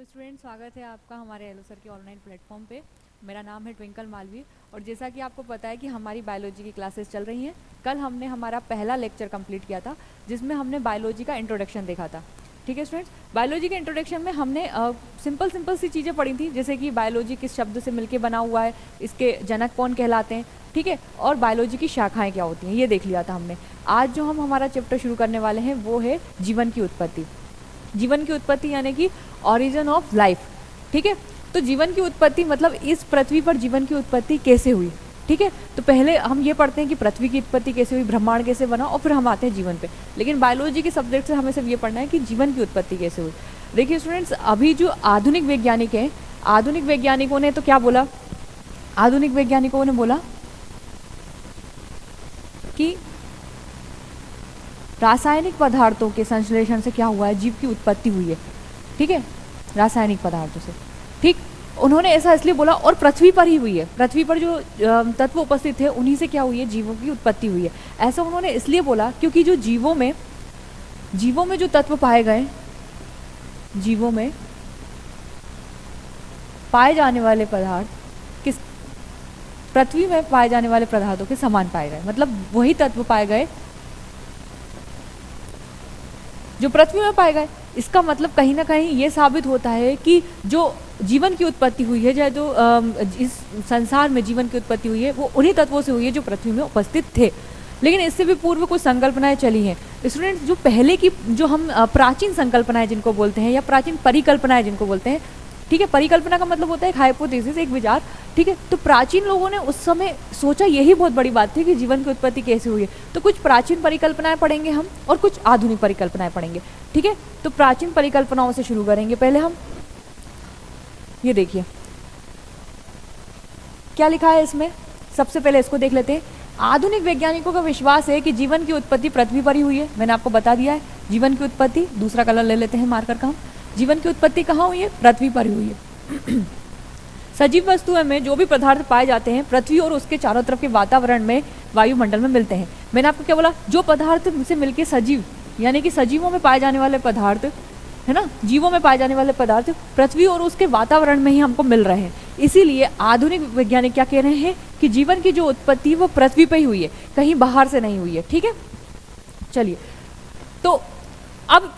Student, स्वागत है आपका हमारे एलो सर के ऑनलाइन प्लेटफॉर्म पे। मेरा नाम है ट्विंकल मालवी और जैसा कि आपको पता है कि हमारी बायोलॉजी की क्लासेस चल रही हैं। कल हमने हमारा पहला लेक्चर कंप्लीट किया था जिसमें हमने बायोलॉजी का इंट्रोडक्शन देखा था। ठीक है स्टूडेंट्स, बायोलॉजी के इंट्रोडक्शन में हमने सिंपल सी चीज़ें पढ़ी थी, जैसे कि बायोलॉजी किस शब्द से मिलकर बना हुआ है, इसके जनक कौन कहलाते हैं, ठीक है, और बायोलॉजी की शाखाएँ क्या होती हैं, ये देख लिया था हमने। आज जो हम हमारा चैप्टर शुरू करने वाले हैं वो है जीवन की उत्पत्ति। जीवन की उत्पत्ति यानी कि ऑरिजिन ऑफ लाइफ। ठीक है, तो जीवन की उत्पत्ति मतलब इस पृथ्वी पर जीवन की उत्पत्ति कैसे हुई। ठीक है, तो पहले हम ये पढ़ते हैं कि पृथ्वी की उत्पत्ति कैसे हुई, ब्रह्मांड कैसे बना, और फिर हम आते हैं जीवन पे। लेकिन बायोलॉजी के सब्जेक्ट से हमें सिर्फ ये पढ़ना है कि जीवन की उत्पत्ति कैसे हुई। देखिए स्टूडेंट्स, अभी जो आधुनिक वैज्ञानिक हैं, आधुनिक वैज्ञानिकों ने तो क्या बोला, आधुनिक वैज्ञानिकों ने बोला कि रासायनिक पदार्थों के संश्लेषण से क्या हुआ है, जीव की उत्पत्ति हुई है। ठीक है, रासायनिक पदार्थों से। ठीक, उन्होंने ऐसा इसलिए बोला, और पृथ्वी पर ही हुई है, पृथ्वी पर जो तत्व उपस्थित थे उन्हीं से क्या हुई है, जीवों की उत्पत्ति हुई है। ऐसा उन्होंने इसलिए बोला क्योंकि जो जीवों में जो तत्व पाए गए, जीवों में पाए जाने वाले पदार्थ किस पृथ्वी में पाए जाने वाले पदार्थों के समान पाए गए, मतलब वही तत्व पाए गए जो पृथ्वी में पाए गए। इसका मतलब कहीं ना कहीं ये साबित होता है कि जो जीवन की उत्पत्ति हुई है, या जो इस संसार में जीवन की उत्पत्ति हुई है, वो उन्हीं तत्वों से हुई है जो पृथ्वी में उपस्थित थे। लेकिन इससे भी पूर्व कुछ संकल्पनाएं चली हैं स्टूडेंट्स। जो पहले की जो हम प्राचीन संकल्पनाएं जिनको बोलते हैं, या प्राचीन परिकल्पनाएं जिनको बोलते हैं, ठीक है, परिकल्पना का मतलब होता है एक हाइपोथेसिस, एक विचार। ठीक है, तो प्राचीन लोगों ने उस समय सोचा, यही बहुत बड़ी बात थी कि जीवन की उत्पत्ति कैसे हुई है। तो कुछ प्राचीन परिकल्पनाएं पढ़ेंगे हम और कुछ आधुनिक परिकल्पनाएं पढ़ेंगे। ठीक है, तो प्राचीन परिकल्पनाओं से शुरू करेंगे। पहले हम ये देखिए क्या लिखा है इसमें, सबसे पहले इसको देख लेते हैं। आधुनिक वैज्ञानिकों का विश्वास है कि जीवन की उत्पत्ति पृथ्वी पर ही हुई है। मैंने आपको बता दिया है जीवन की उत्पत्ति, दूसरा कलर ले लेते हैं मार्कर का हम। जीवन की उत्पत्ति कहाँ हुई है, पृथ्वी पर हुई है। सजीव वस्तुओं में जो भी पदार्थ पाए जाते हैं पृथ्वी और उसके चारों तरफ के वातावरण में, वायुमंडल में मिलते हैं। मैंने आपको क्या बोला, जो पदार्थ से मिलके सजीव, यानी कि सजीवों में पाए जाने वाले पदार्थ है ना, जीवों में पाए जाने वाले पदार्थ पृथ्वी और उसके वातावरण में ही हमको मिल रहे हैं। इसीलिए आधुनिक वैज्ञानिक क्या कह रहे हैं कि जीवन की जो उत्पत्ति वो पृथ्वी पर ही हुई है, कहीं बाहर से नहीं हुई है। ठीक है, चलिए, तो अब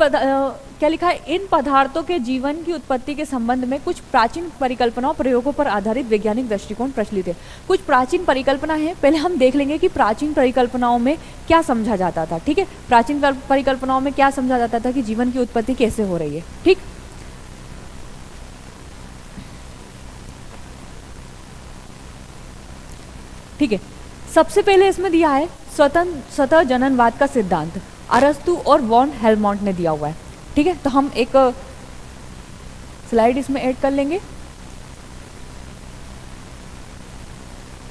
क्या लिखा है, इन पदार्थों के जीवन की उत्पत्ति के संबंध में कुछ प्राचीन परिकल्पनाओं प्रयोगों पर आधारित वैज्ञानिक दृष्टिकोण प्रचलित है। कुछ प्राचीन परिकल्पना है, पहले हम देख लेंगे कि प्राचीन परिकल्पनाओं में क्या समझा जाता था। ठीक है, प्राचीन परिकल्पनाओं में क्या समझा जाता था कि जीवन की उत्पत्ति कैसे हो रही है। ठीक, ठीक है, सबसे पहले इसमें दिया है स्वतः जननवाद का सिद्धांत, अरस्तु और वॉन हेलमोंट ने दिया हुआ है। ठीक है, तो हम एक स्लाइड इसमें ऐड कर लेंगे।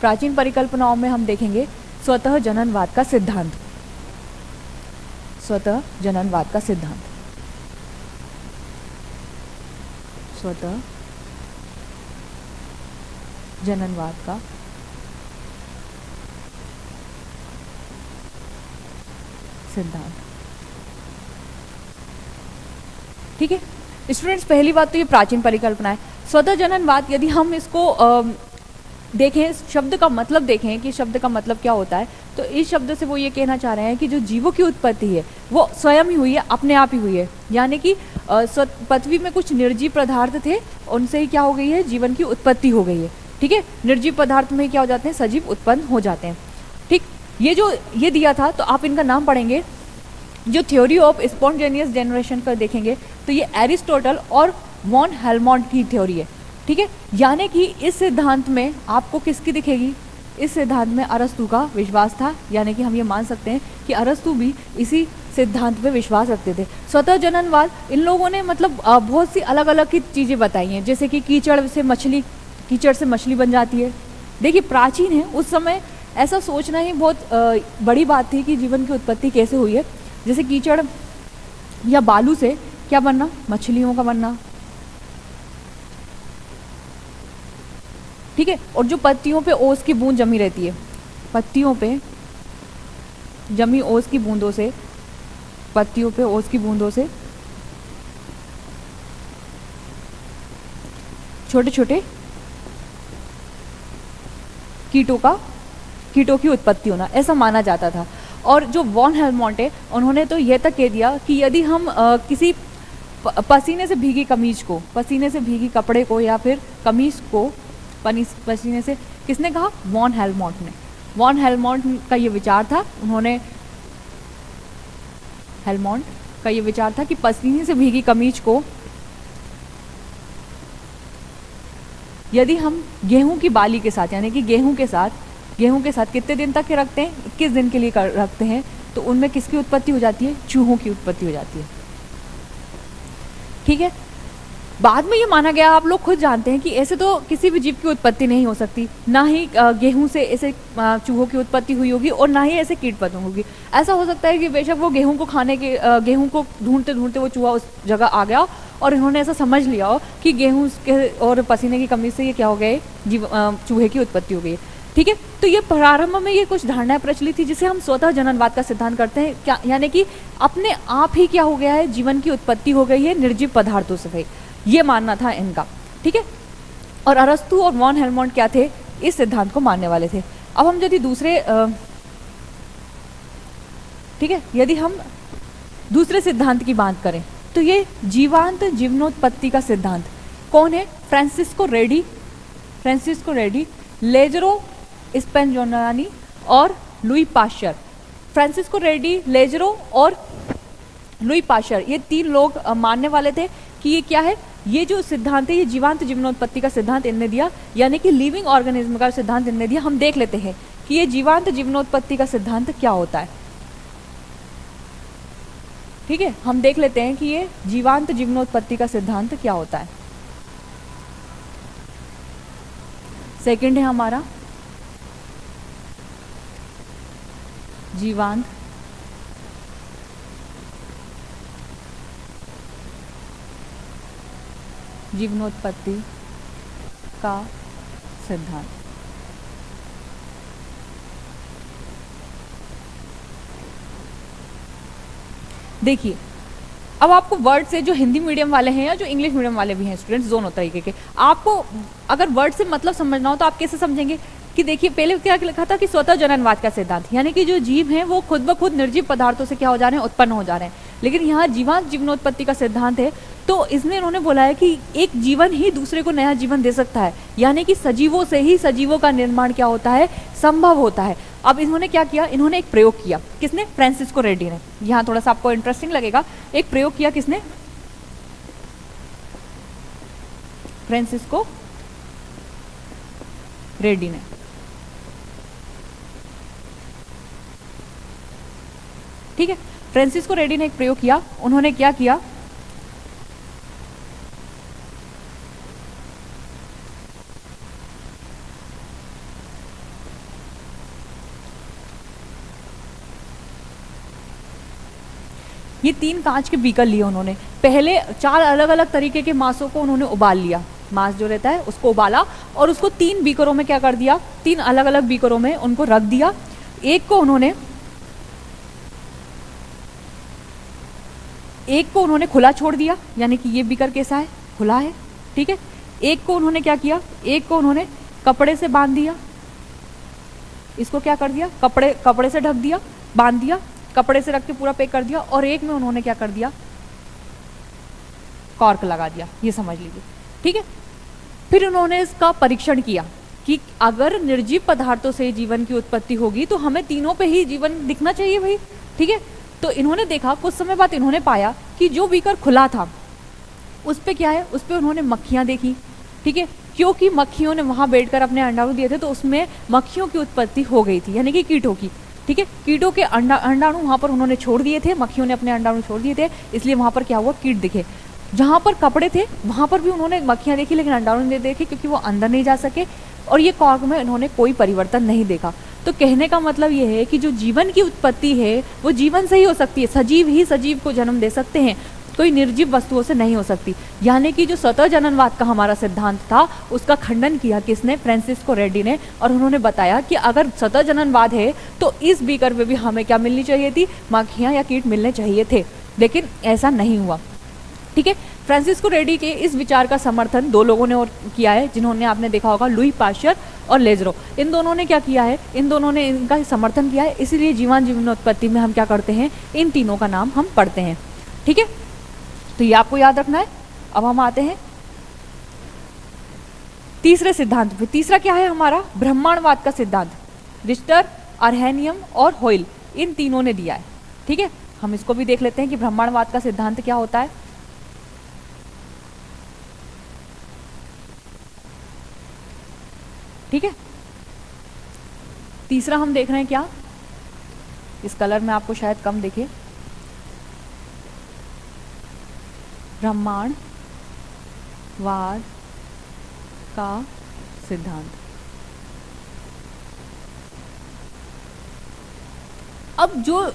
प्राचीन परिकल्पनाओं में हम देखेंगे स्वतः जननवाद का सिद्धांत, स्वतः जननवाद का सिद्धांत, स्वतः जननवाद का सिद्धांत। ठीक है स्टूडेंट्स, पहली बात तो ये प्राचीन परिकल्पना है। स्वतः जननवाद, यदि हम इसको देखें, शब्द का मतलब देखें कि शब्द का मतलब क्या होता है, तो इस शब्द से वो ये कहना चाह रहे हैं कि जो जीवों की उत्पत्ति है वो स्वयं ही हुई है, अपने आप ही हुई है। यानी कि पृथ्वी में कुछ निर्जीव पदार्थ थे, उनसे ही क्या हो गई है, जीवन की उत्पत्ति हो गई है। ठीक है, निर्जीव पदार्थ में क्या हो जाते हैं, सजीव उत्पन्न हो जाते हैं। ठीक, ये दिया था, तो आप इनका नाम पढ़ेंगे। जो थ्योरी ऑफ स्पॉन्टेनियस जनरेशन पर देखेंगे तो ये एरिस्टोटल और वॉन हेलमोंट की थ्योरी है। ठीक है, यानी कि इस सिद्धांत में आपको किसकी दिखेगी, इस सिद्धांत में अरस्तु का विश्वास था। यानी कि हम ये मान सकते हैं कि अरस्तु भी इसी सिद्धांत पे विश्वास रखते थे। स्वतः जननवाद, इन लोगों ने मतलब बहुत सी अलग अलग की चीज़ें बताई हैं, जैसे कि कीचड़ से मछली बन जाती है। देखिए प्राचीन है, उस समय ऐसा सोचना ही बहुत बड़ी बात थी कि जीवन की उत्पत्ति कैसे हुई है। जैसे कीचड़ या बालू से क्या बनना, मछलियों का बनना। ठीक है, और जो पत्तियों पे ओस की बूंद जमी रहती है, पत्तियों पे जमी ओस की बूंदों से, पत्तियों पे ओस की बूंदों से छोटे छोटे कीटों की उत्पत्ति होना, ऐसा माना जाता था। और जो वॉन हेलमोंट है, उन्होंने तो यह तक कह दिया कि यदि हम किसी पसीने से भीगी कमीज को, पसीने से भीगी कपड़े को या फिर कमीज को पसीने से, किसने कहा? वॉन हेलमोंट ने। वॉन हेलमोंट का ये विचार था, हेलमोंट का ये विचार था कि पसीने से भीगी कमीज को यदि हम गेहूं की बाली के साथ, यानी कि गेहूं के साथ कितने दिन तक के रखते हैं? 21 दिन के लिए रखते हैं, तो उनमें किसकी उत्पत्ति हो जाती है? चूहों की उत्पत्ति हो जाती है। ठीक है। बाद में ये माना गया, आप लोग खुद जानते हैं कि ऐसे तो किसी भी जीव की उत्पत्ति नहीं हो सकती, ना ही गेहूं से ऐसे चूहों की उत्पत्ति हुई होगी और ना ही ऐसे कीट पतंग होगी। ऐसा हो सकता है कि बेशक वो गेहूं को खाने के गेहूं को ढूंढते ढूंढते वो चूहा उस जगह आ गया और इन्होंने ऐसा समझ लिया हो कि गेहूं के और पसीने की कमी से ये क्या हो गए, चूहे की उत्पत्ति हो गई। ठीक है। तो ये प्रारंभ में ये कुछ धारणाएं प्रचलित थी जिसे हम स्वतः जननवाद का सिद्धांत करते हैं, क्या यानी कि अपने आप ही क्या हो गया है, जीवन की उत्पत्ति हो गई है निर्जीव पदार्थों से, ये मानना था इनका। ठीक है। और अरस्तु और वॉन हेलमोंट क्या थे? इस सिद्धांत को मानने वाले थे। अब हम यदि यदि हम दूसरे सिद्धांत की बात करें तो ये जीवांत जीवनोत्पत्ति का सिद्धांत कौन है? फ्रांसिस्को रेडी, लेजरो स्पेनजोनानी और लुई पाश्चर। फ्रांसिस्को रेडी, लेजरो और लुई पाश्चर, ये 3 लोग मानने वाले थे कि ये क्या है, ये जो सिद्धांत है ये जीवांत जीवनोत्पत्ति का सिद्धांत इनने दिया, यानी कि लिविंग ऑर्गेनिज्म का सिद्धांत इनने दिया। हम देख लेते हैं कि ये जीवांत जीवनोत्पत्ति का सिद्धांत क्या होता है। ठीक है, हम देख लेते हैं कि ये जीवांत जीवनोत्पत्ति का सिद्धांत क्या होता है। सेकंड है हमारा जीवांत जीवनोत्पत्ति का सिद्धांत। देखिए, अब आपको वर्ड से, जो हिंदी मीडियम वाले हैं या जो इंग्लिश मीडियम वाले भी हैं स्टूडेंट्स, दोनों तरीके के, आपको अगर वर्ड से मतलब समझना हो तो आप कैसे समझेंगे कि देखिए पहले क्या लिखा था कि स्वतः जननवाद का सिद्धांत, यानी कि जो जीव हैं वो खुद ब खुद निर्जीव पदार्थों से क्या हो जा रहे हैं, उत्पन्न हो जा रहे हैं। लेकिन यहाँ जीवांत जीवनोत्पत्ति का सिद्धांत है, तो इसमें इन्होंने बोला है कि एक जीवन ही दूसरे को नया जीवन दे सकता है, यानी कि सजीवों से ही सजीवों का निर्माण क्या होता है, संभव होता है। अब इन्होंने क्या किया, इन्होंने एक प्रयोग किया। किसने? फ्रांसिस्को रेडी ने। यहाँ थोड़ा सा आपको इंटरेस्टिंग लगेगा, एक प्रयोग किया किसने? फ्रांसिस्को रेडी ने। ठीक है, फ्रांसिस्को रेडी ने एक प्रयोग किया। उन्होंने क्या किया, ये 3 कांच के बीकर लिए उन्होंने। पहले 4 अलग अलग तरीके के मांसों को उन्होंने उबाल लिया, मांस जो रहता है उसको उबाला और उसको 3 बीकरों में क्या कर दिया, 3 अलग अलग बीकरों में उनको रख दिया। एक को उन्होंने खुला छोड़ दिया, यानी कि ये बीकर कैसा है, खुला है। ठीक है, एक को उन्होंने क्या किया, एक को उन्होंने कपड़े से बांध दिया, इसको क्या कर दिया, कपड़े से ढक दिया, बांध दिया, कपड़े से रख के पूरा पैक कर दिया, और एक में उन्होंने क्या कर दिया, कॉर्क लगा दिया, ये समझ लीजिए। ठीक है, फिर उन्होंने इसका परीक्षण किया कि अगर निर्जीव पदार्थों से जीवन की उत्पत्ति होगी तो हमें तीनों पे ही जीवन दिखना चाहिए भाई। ठीक है, तो इन्होंने देखा, कुछ समय बाद इन्होंने पाया कि जो बीकर खुला था उस पे क्या है, उस पे उन्होंने मक्खियां देखी। ठीक है, क्योंकि मक्खियों ने वहां बैठकर अपने अंडाणु दिए थे, तो उसमें मक्खियों की उत्पत्ति हो गई थी, यानी कि कीटों की। ठीक है, कीटों के अंडाणु वहां पर उन्होंने छोड़ दिए थे, मक्खियों ने अपने अंडाणु छोड़ दिए थे, इसलिए वहां पर क्या हुआ, कीट दिखे। जहां पर कपड़े थे वहां पर भी उन्होंने मक्खियां देखी, लेकिन अंडाणु नहीं देखे क्योंकि वो अंदर नहीं जा सके, और ये कॉर्क में इन्होंने कोई परिवर्तन नहीं देखा। तो कहने का मतलब ये है कि जो जीवन की उत्पत्ति है वो जीवन से ही हो सकती है, सजीव ही सजीव को जन्म दे सकते हैं, कोई निर्जीव वस्तुओं से नहीं हो सकती। यानी कि जो स्वतः जननवाद का हमारा सिद्धांत था उसका खंडन किया किसने, फ्रांसिस्को रेडी ने, और उन्होंने बताया कि अगर स्वतः जननवाद है तो इस बीकर में भी हमें क्या मिलनी चाहिए थी, मक्खियां या कीट मिलने चाहिए थे, लेकिन ऐसा नहीं हुआ। ठीक है, फ्रांसिस्को रेडी के इस विचार का समर्थन दो लोगों ने और किया है, जिन्होंने आपने देखा होगा, लुई पाश्चर और लेज़रो। इन दोनों ने क्या किया है, इन दोनों ने इनका समर्थन किया है। इसीलिए जीवन जीवनोत्पत्ति में हम क्या करते हैं, इन तीनों का नाम हम पढ़ते हैं। ठीक है, तो ये आपको याद रखना है। अब हम आते हैं तीसरे सिद्धांत पे। तीसरा क्या है हमारा, ब्रह्मांडवाद का सिद्धांत। रिश्टर, अर्हेनियम और होयल, इन तीनों ने दिया है। ठीक है, हम इसको भी देख लेते हैं कि ब्रह्मांडवाद का सिद्धांत क्या होता है। ठीक है, तीसरा हम देख रहे हैं क्या, इस कलर में आपको शायद कम दिखे, ब्रह्मांडवाद का सिद्धांत। अब जो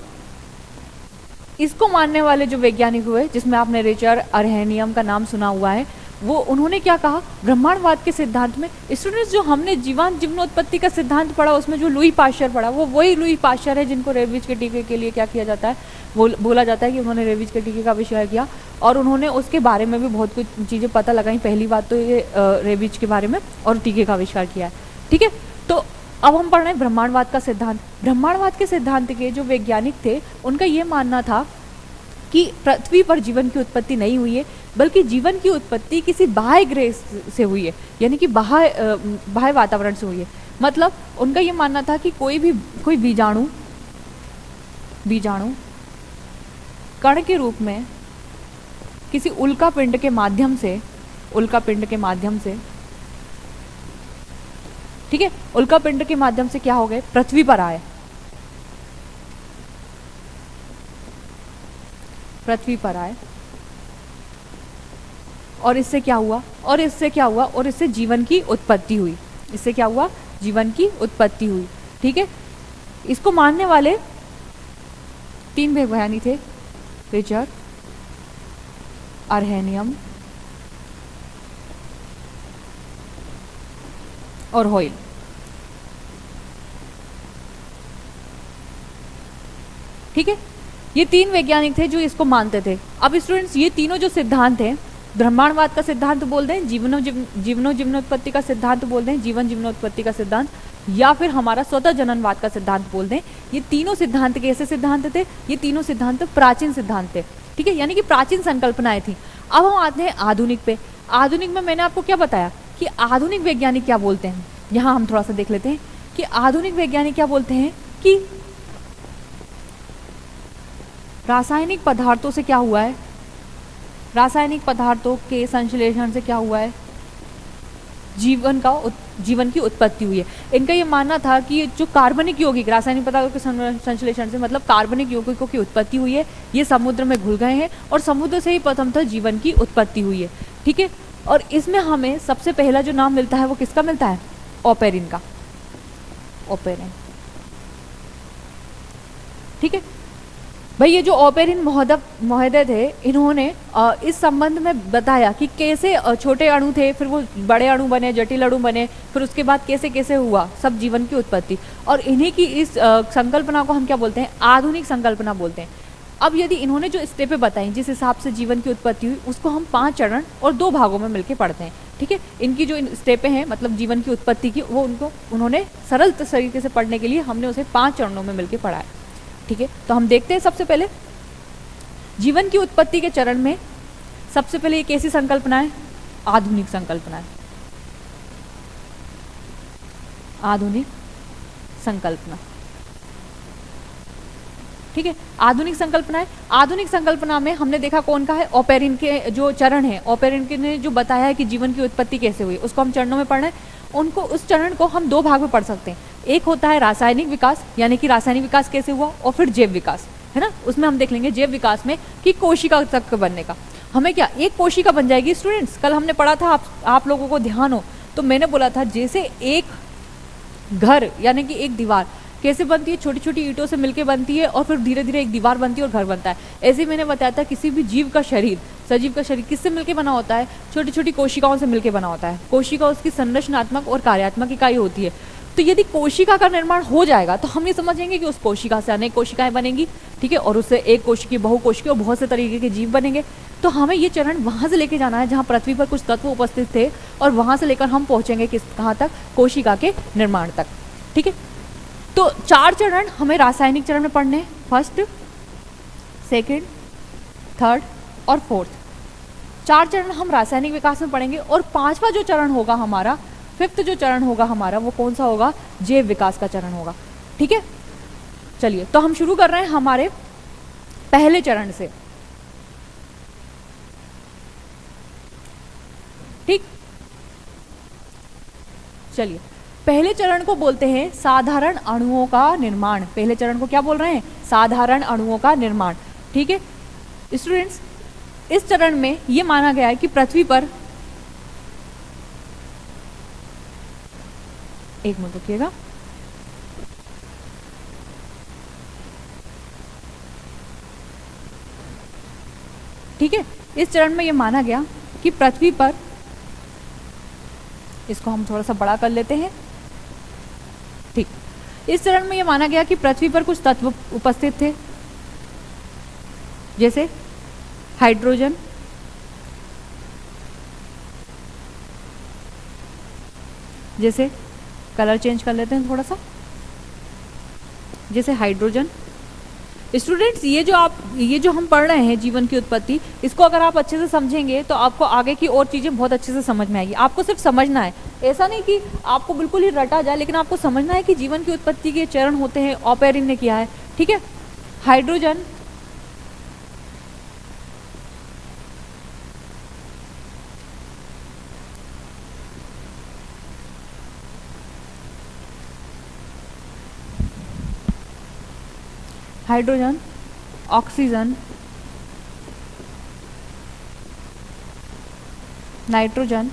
इसको मानने वाले जो वैज्ञानिक हुए, जिसमें आपने रिचर्ड अर्हेनियम का नाम सुना हुआ है, वो उन्होंने क्या कहा ब्रह्मांडवाद के सिद्धांत में। स्टूडेंट्स, जो हमने जीवन जीवनोत्पत्ति का सिद्धांत पढ़ा, उसमें जो लुई पाश्चर पढ़ा, वो वही लुई पाश्चर है जिनको रेबीज के टीके के लिए क्या किया जाता है, बोला जाता है कि उन्होंने रेबीज के टीके का आविष्कार किया, और उन्होंने उसके बारे में भी बहुत कुछ चीज़ें पता लगाई। पहली बात तो ये रेबीज के बारे में और टीके का आविष्कार किया है। ठीक है, तो अब हम पढ़ रहे हैं ब्रह्मांडवाद का सिद्धांत। ब्रह्मांडवाद के सिद्धांत के जो वैज्ञानिक थे, उनका ये मानना था कि पृथ्वी पर जीवन की उत्पत्ति नहीं हुई है, बल्कि जीवन की उत्पत्ति किसी बाह्य ग्रह से हुई है, यानी कि बाह्य वातावरण से हुई है। मतलब उनका ये मानना था कि कोई बीजाणु कण के रूप में किसी उल्का पिंड के माध्यम से, ठीक है, उल्का पिंड के माध्यम से क्या हो गए, पृथ्वी पर आए, और इससे क्या हुआ, और इससे जीवन की उत्पत्ति हुई। ठीक है, इसको मानने वाले 3 वैज्ञानिक थे, रिचर्ड, अर्हेनियम और होयल। ठीक है, ये 3 वैज्ञानिक थे जो इसको मानते थे। अब स्टूडेंट्स, ये तीनों जो सिद्धांत हैं, ब्रह्मांडवाद का सिद्धांत बोलते हैं, जीवनोत्पत्ति का सिद्धांत बोलते हैं, जीवन जीवनोत्पत्ति का सिद्धांत, या फिर हमारा स्वतः जननवाद का सिद्धांत बोलते हैं। ये तीनों सिद्धांत कैसे सिद्धांत थे, ये तीनों सिद्धांत प्राचीन सिद्धांत थे। ठीक है, यानी कि प्राचीन संकल्पनाएं थी। अब हम आते हैं आधुनिक पे। आधुनिक में मैंने आपको क्या बताया कि आधुनिक वैज्ञानिक क्या बोलते हैं। यहाँ हम थोड़ा सा देख लेते हैं कि आधुनिक वैज्ञानिक क्या बोलते हैं कि रासायनिक पदार्थों से क्या हुआ है, रासायनिक पदार्थों के संश्लेषण से क्या हुआ है, जीवन की उत्पत्ति हुई है। इनका ये मानना था कि जो कार्बनिक यौगिक, रासायनिक पदार्थों के संश्लेषण से मतलब कार्बनिक यौगिकों की उत्पत्ति हुई है, ये समुद्र में घुल गए हैं और समुद्र से ही प्रथमतः जीवन की उत्पत्ति हुई है। ठीक है, और इसमें हमें सबसे पहला जो नाम मिलता है वो किसका मिलता है, ओपेरिन का, ओपेरिन। ठीक है भाई, ये जो ओपेरिन महोदय थे, इन्होंने इस संबंध में बताया कि कैसे छोटे अणु थे, फिर वो बड़े अणु बने, जटिल अणु बने, फिर उसके बाद कैसे कैसे हुआ सब जीवन की उत्पत्ति। और इन्हीं की इस संकल्पना को हम क्या बोलते हैं, आधुनिक संकल्पना बोलते हैं। अब यदि इन्होंने जो स्टेपें बताई जिस हिसाब से जीवन की उत्पत्ति हुई, उसको हम 5 चरण और 2 भागों में मिलकर पढ़ते हैं। ठीक है, इनकी जो स्टेपें हैं मतलब जीवन की उत्पत्ति की, वो उन्होंने सरल तरीके से पढ़ने के लिए हमने उसे 5 चरणों में मिलकर पढ़ा है। ठीक है, तो हम देखते हैं सबसे पहले जीवन की उत्पत्ति के चरण में सबसे पहले ये कैसी संकल्पना है, आधुनिक संकल्पना है, आधुनिक संकल्पना। ठीक है, आधुनिक संकल्पना है। आधुनिक संकल्पना में हमने देखा कौन का है, ओपेरिन के जो चरण है, ओपेरिन के ने जो बताया है कि जीवन की उत्पत्ति कैसे हुई, उसको हम चरणों में पढ़ना है। उनको उस चरण को हम 2 भाग में पढ़ सकते हैं। एक होता है रासायनिक विकास, यानी कि रासायनिक विकास कैसे हुआ, और फिर जैव विकास, है ना। उसमें हम देख लेंगे जैव विकास में कि कोशिका तक बनने का हमें क्या, एक कोशिका बन जाएगी। स्टूडेंट्स, कल हमने पढ़ा था, आप लोगों को ध्यान हो तो मैंने बोला था जैसे एक घर यानी कि एक दीवार कैसे बनती है, छोटी छोटी ईंटों से मिलकर बनती है और फिर धीरे धीरे एक दीवार बनती है और घर बनता है। ऐसे ही मैंने बताया था किसी भी जीव का शरीर, सजीव का शरीर किससे मिलकर बना होता है, छोटी छोटी कोशिकाओं से मिलकर बना होता है। कोशिका उसकी संरचनात्मक और कार्यात्मक इकाई होती है। तो यदि कोशिका का निर्माण हो जाएगा तो हम ये समझेंगे कि उस कोशिका से अनेक कोशिकाएं बनेंगी। ठीक है, और उससे एक कोशिकी, बहुकोशिकी और बहुत से तरीके के जीव बनेंगे। तो हमें ये चरण वहाँ से लेके जाना है जहाँ पृथ्वी पर कुछ तत्व उपस्थित थे, और वहाँ से लेकर हम पहुँचेंगे कहाँ तक, कोशिका के निर्माण तक। ठीक है, तो 4 चरण हमें रासायनिक चरण में पढ़ने हैं, फर्स्ट, सेकेंड, थर्ड और फोर्थ। 4 चरण हम रासायनिक विकास में पढ़ेंगे, और 5वां जो चरण होगा हमारा, 5th जो चरण होगा हमारा, वो कौन सा होगा, जैव विकास का चरण होगा। ठीक है, चलिए तो हम शुरू कर रहे हैं हमारे पहले चरण से। ठीक, चलिए पहले चरण को बोलते हैं साधारण अणुओं का निर्माण। पहले चरण को क्या बोल रहे हैं, साधारण अणुओं का निर्माण। ठीक है स्टूडेंट्स, इस चरण में यह माना गया है कि पृथ्वी पर, एक मिनट रुकिएगा, ठीक है, इस चरण में यह माना गया कि पृथ्वी पर, इसको हम थोड़ा सा बड़ा कर लेते हैं। ठीक, इस चरण में यह माना गया कि पृथ्वी पर कुछ तत्व उपस्थित थे, जैसे हाइड्रोजन, जैसे कलर चेंज कर लेते हैं थोड़ा सा, जैसे हाइड्रोजन। स्टूडेंट्स, ये जो हम पढ़ रहे हैं जीवन की उत्पत्ति, इसको अगर आप अच्छे से समझेंगे तो आपको आगे की और चीज़ें बहुत अच्छे से समझ में आएगी। आपको सिर्फ समझना है, ऐसा नहीं कि आपको बिल्कुल ही रटा जाए, लेकिन आपको समझना है कि जीवन की उत्पत्ति के चरण होते हैं, ऑपेरिन ने किया है। ठीक है, हाइड्रोजन, हाइड्रोजन, ऑक्सीजन, नाइट्रोजन,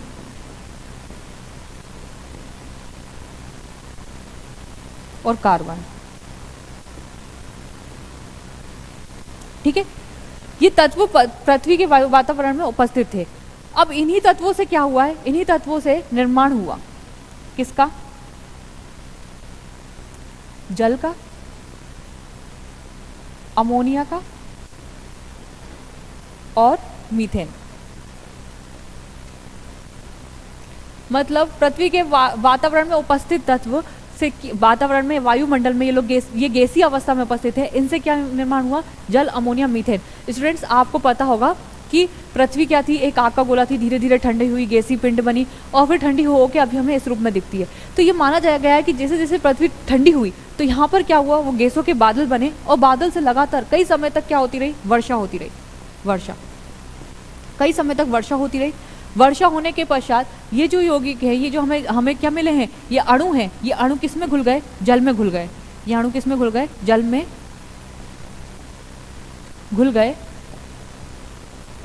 और कार्बन। ठीक है, ये तत्व पृथ्वी के वातावरण में उपस्थित थे। अब इन्हीं तत्वों से क्या हुआ है, इन्हीं तत्वों से निर्माण हुआ किसका, जल का, अमोनिया का और मीथेन। मतलब पृथ्वी के वातावरण में उपस्थित तत्व से, वातावरण में, वायुमंडल में ये लोग ये गैसीय अवस्था में उपस्थित है, इनसे क्या निर्माण हुआ, जल, अमोनिया, मीथेन। स्टूडेंट्स, आपको पता होगा कि पृथ्वी क्या थी, एक आग का गोला थी, धीरे धीरे ठंडी हुई, गैसीय पिंड बनी, और फिर ठंडी हो के अभी हमें इस रूप में दिखती है। तो ये माना गया है कि जैसे जैसे पृथ्वी ठंडी हुई तो यहाँ पर क्या हुआ, वो गैसों के बादल बने, और बादल से लगातार कई समय तक क्या होती रही, वर्षा होती रही, वर्षा, कई समय तक वर्षा होती रही। वर्षा होने के पश्चात ये जो यौगिक है, ये जो हमें क्या मिले हैं, ये अणु हैं, ये अणु किस में घुल गए, जल में घुल गए। ये अणु किस में घुल गए, जल में घुल गए,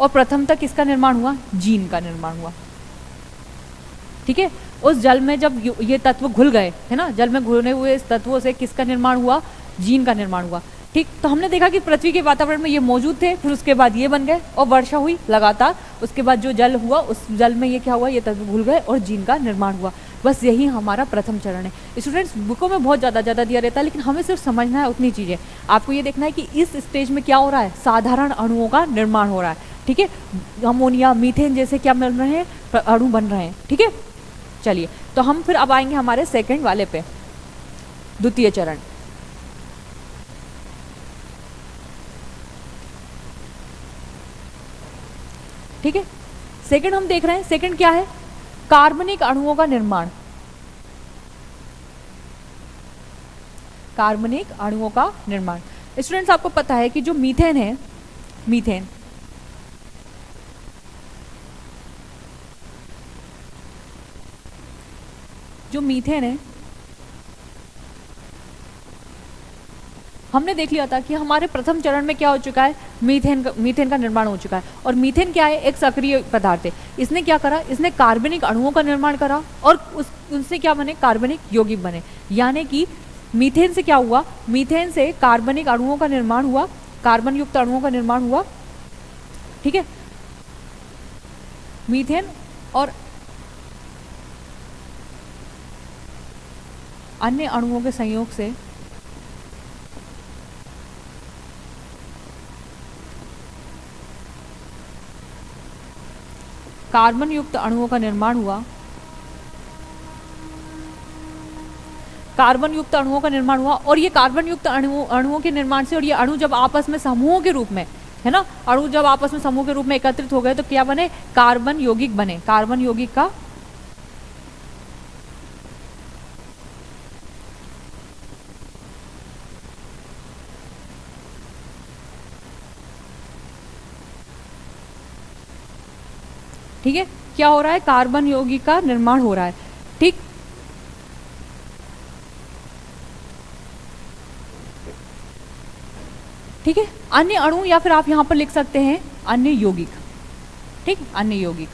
और प्रथम तक किसका निर्माण हुआ, जीन का निर्माण हुआ। ठीक है, उस जल में जब ये तत्व घुल गए, है ना, जल में घुलने हुए इस तत्वों से किसका निर्माण हुआ, जीन का निर्माण हुआ। ठीक, तो हमने देखा कि पृथ्वी के वातावरण में ये मौजूद थे, फिर उसके बाद ये बन गए, और वर्षा हुई लगातार, उसके बाद जो जल हुआ, उस जल में ये क्या हुआ, ये तत्व घुल गए और जीन का निर्माण हुआ। बस यही हमारा प्रथम चरण है। स्टूडेंट्स, बुकों में बहुत ज़्यादा दिया रहता है, लेकिन हमें सिर्फ समझना है उतनी चीज़ें। आपको ये देखना है कि इस स्टेज में क्या हो रहा है, साधारण अणुओं का निर्माण हो रहा है। ठीक है, अमोनिया, मीथेन जैसे क्या मिल रहे हैं, अणु बन रहे हैं। ठीक है, चलिए तो हम फिर अब आएंगे हमारे सेकंड वाले पे, द्वितीय चरण। ठीक है, सेकंड हम देख रहे हैं, सेकंड क्या है, कार्बनिक अणुओं का निर्माण। कार्बनिक अणुओं का निर्माण। स्टूडेंट्स, आपको पता है कि जो मीथेन है, मीथेन, जो मीथेन है, हमने देख लिया था कि हमारे प्रथम चरण में क्या हो चुका है, मीथेन का निर्माण हो चुका है। और मीथेन क्या है, एक सक्रिय पदार्थ है। इसने क्या करा, इसने कार्बनिक अणुओं का निर्माण करा, और उनसे क्या बने, कार्बनिक यौगिक बने। यानी कि मीथेन से क्या हुआ, मीथेन से कार्बनिक अणुओं का निर्माण हुआ, कार्बन युक्त अणुओं का निर्माण हुआ। ठीक है, मीथेन और अन्य अणुओं के संयोग से कार्बन युक्त अणुओं का निर्माण हुआ, कार्बन युक्त अणुओं का निर्माण हुआ। और ये कार्बन युक्त अणुओं के निर्माण से, और ये अणु जब आपस में समूहों के रूप में, है ना, अणु जब आपस में समूह के रूप में एकत्रित हो गए तो क्या बने, कार्बन यौगिक बने। कार्बन यौगिक का ठीक है, क्या हो रहा है, कार्बन यौगिक का निर्माण हो रहा है। ठीक, ठीक है। अन्य अणु, या फिर आप यहां पर लिख सकते हैं अन्य यौगिक। ठीक, अन्य यौगिक।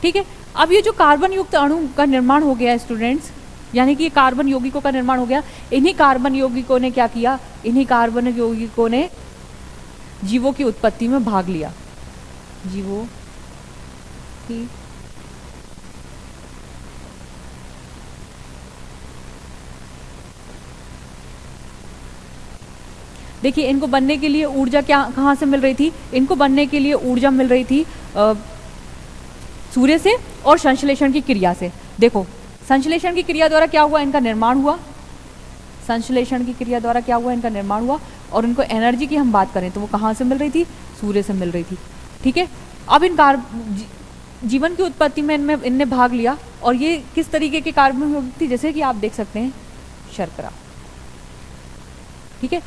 ठीक है। अब ये जो कार्बन युक्त अणु का निर्माण हो गया स्टूडेंट्स, यानी कि ये कार्बन यौगिकों का निर्माण हो गया, इन्हीं कार्बन यौगिकों ने क्या किया, इन्हीं कार्बन यौगिकों ने जीवों की उत्पत्ति में भाग लिया। जीवों की देखिए, इनको बनने के लिए ऊर्जा क्या कहाँ से मिल रही थी, इनको बनने के लिए ऊर्जा मिल रही थी सूर्य से और संश्लेषण की क्रिया से। देखो, संश्लेषण की क्रिया द्वारा क्या हुआ, इनका निर्माण हुआ। संश्लेषण की क्रिया द्वारा क्या हुआ, इनका निर्माण हुआ। और इनको एनर्जी की हम बात करें तो वो कहाँ से मिल रही थी, सूर्य से मिल रही थी। ठीक है। अब इन जीवन की उत्पत्ति में इनने भाग लिया। और ये किस तरीके के कार्बन यौगिक थी, जैसे कि आप देख सकते हैं शर्करा। ठीक है।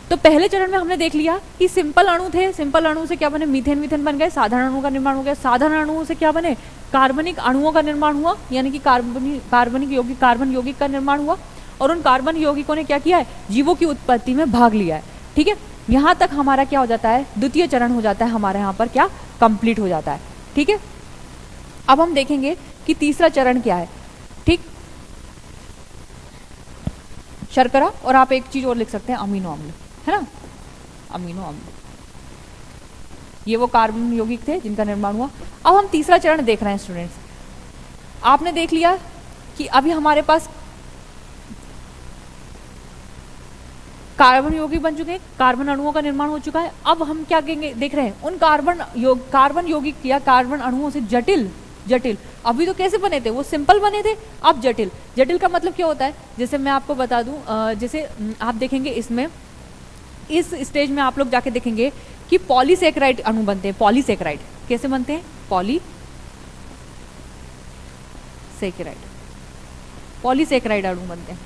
तो पहले चरण में हमने देख लिया कि सिंपल अणु थे, सिंपल अणु से क्या बने, मीथेन, मीथेन बन गए। साधारण अणु का निर्माण हो गया, साधारण अणुओं से क्या बने, कार्बनिक अणुओं का निर्माण हुआ, यानी कि कार्बनिक यौगिक, कार्बन यौगिक का निर्माण हुआ। और उन कार्बन यौगिकों ने क्या किया है, जीवों की उत्पत्ति में भाग लिया है। ठीक है। यहां तक हमारा क्या हो जाता है, द्वितीय चरण हो जाता है हमारे यहाँ पर क्या, कंप्लीट हो जाता है। ठीक है। अब हम देखेंगे कि तीसरा चरण क्या है। ठीक, शर्करा, और आप एक चीज और लिख सकते हैं, अमीनो अम्ल, है ना, अमीनो अम्ल। ये वो कार्बन यौगिक थे जिनका निर्माण हुआ। अब हम तीसरा चरण देख रहे हैं स्टूडेंट्स। आपने देख लिया कि अभी हमारे पास कार्बन यौगिक बन चुके हैं, कार्बन अणुओं का निर्माण हो चुका है। अब हम क्या कहेंगे, देख रहे हैं उन कार्बन यौगिक या कार्बन अणुओं से जटिल जटिल, अभी तो कैसे बने थे, वो सिंपल बने थे, अब जटिल। जटिल का मतलब क्या होता है, जैसे मैं आपको बता दूं, जैसे आप देखेंगे इसमें, इस स्टेज में आप लोग जाके देखेंगे कि पॉलीसेकेराइड अणु बनते हैं। पॉलीसेकेराइड कैसे बनते हैं, पॉलीसेकेराइड अणु बनते हैं।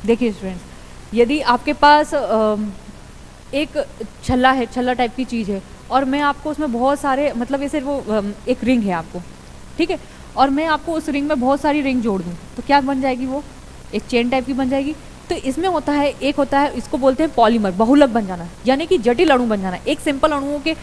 देखिए स्टूडेंट्स, यदि आपके पास एक छल्ला है, छल्ला टाइप की चीज है, और मैं आपको उसमें बहुत सारे, मतलब ऐसे वो एक रिंग है आपको, ठीक है, और मैं आपको उस रिंग में बहुत सारी रिंग जोड़ दूं तो क्या बन जाएगी, वो एक चेन टाइप की बन जाएगी। तो इसमें होता है, एक होता है, इसको बोलते हैं पॉलीमर, बहुलक बन जाना, यानी कि जटिल अणु बन जाना। एक सिंपल अणुओं के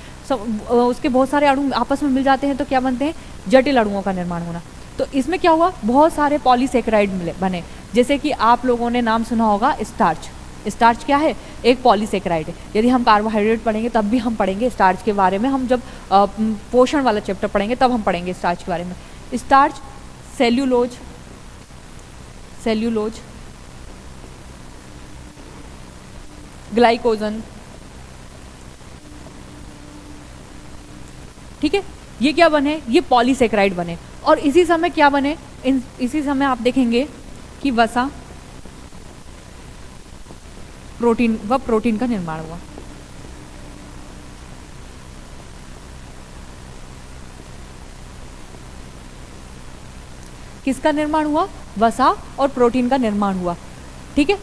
उसके बहुत सारे अणु आपस में मिल जाते हैं तो क्या बनते हैं, जटिल अणुओं का निर्माण होना। तो इसमें क्या हुआ, बहुत सारे पॉलीसेकेराइड बने। जैसे कि आप लोगों ने नाम सुना होगा स्टार्च। स्टार्च क्या है, एक पॉलीसेकेराइड है। यदि हम कार्बोहाइड्रेट पढ़ेंगे तब भी हम पढ़ेंगे स्टार्च के बारे में, हम जब पोषण वाला चैप्टर पढ़ेंगे तब हम पढ़ेंगे स्टार्च के बारे में। स्टार्च, सेल्यूलोज, ग्लाइकोजन, ठीक है, ये क्या बने, ये पॉलीसेकेराइड बने। और इसी समय क्या बने, इसी समय आप देखेंगे कि वसा, प्रोटीन व प्रोटीन का निर्माण हुआ। किसका निर्माण हुआ, वसा और प्रोटीन का निर्माण हुआ। ठीक है,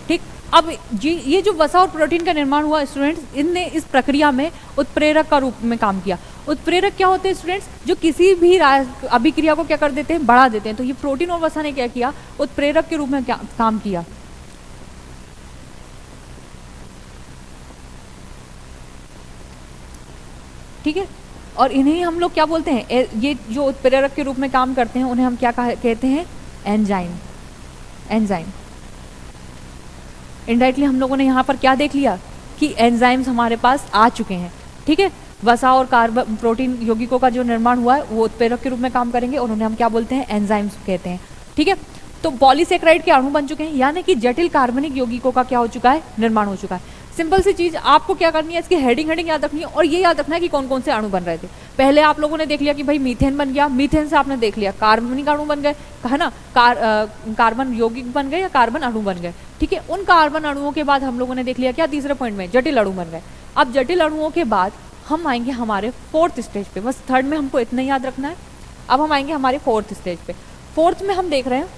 ठीक। अब ये जो वसा और प्रोटीन का निर्माण हुआ स्टूडेंट्स, इनने इस प्रक्रिया में उत्प्रेरक का रूप में काम किया। उत्प्रेरक क्या होते हैं स्टूडेंट्स, जो किसी भी अभिक्रिया को क्या कर देते हैं, बढ़ा देते हैं। तो ये प्रोटीन और वसा ने क्या किया, उत्प्रेरक के रूप में क्या काम किया। ठीक है, और इन्हें हम लोग क्या बोलते हैं, ये जो उत्प्रेरक के रूप में काम करते हैं उन्हें हम क्या कहते हैं, एंजाइम। एंजाइम। इनडायरेक्टली हम लोगों ने यहाँ पर क्या देख लिया कि एंजाइम्स हमारे पास आ चुके हैं। ठीक है, वसा और कार्बन प्रोटीन यौगिकों का जो निर्माण हुआ है वो उत्प्रेरक के रूप में काम करेंगे और उन्हें हम क्या बोलते हैं, एंजाइम्स कहते हैं। ठीक है, तो पॉलीसेकेराइड के अणु बन चुके हैं, यानी कि जटिल कार्बनिक यौगिकों का क्या हो चुका है, निर्माण हो चुका है। सिंपल सी चीज, आपको क्या करनी है, इसकी हेडिंग याद रखनी है और ये याद रखना है कि कौन कौन से अणु बन रहे थे। पहले आप लोगों ने देख लिया कि भाई मीथेन बन गया, मीथेन से आपने देख लिया कार्बनिक अणु बन गए, है ना, कार्बन यौगिक बन गए या कार्बन अणु बन गए, ठीक है। उन कार्बन अणुओं के बाद हम लोगों ने देख लिया क्या, तीसरे पॉइंट में जटिल अणु बन गए। अब जटिल अणुओं के बाद हम आएंगे हमारे फोर्थ स्टेज पे, बस थर्ड में हमको इतना याद रखना है। अब हम आएंगे हमारे फोर्थ स्टेज पे। फोर्थ में हम देख रहे हैं,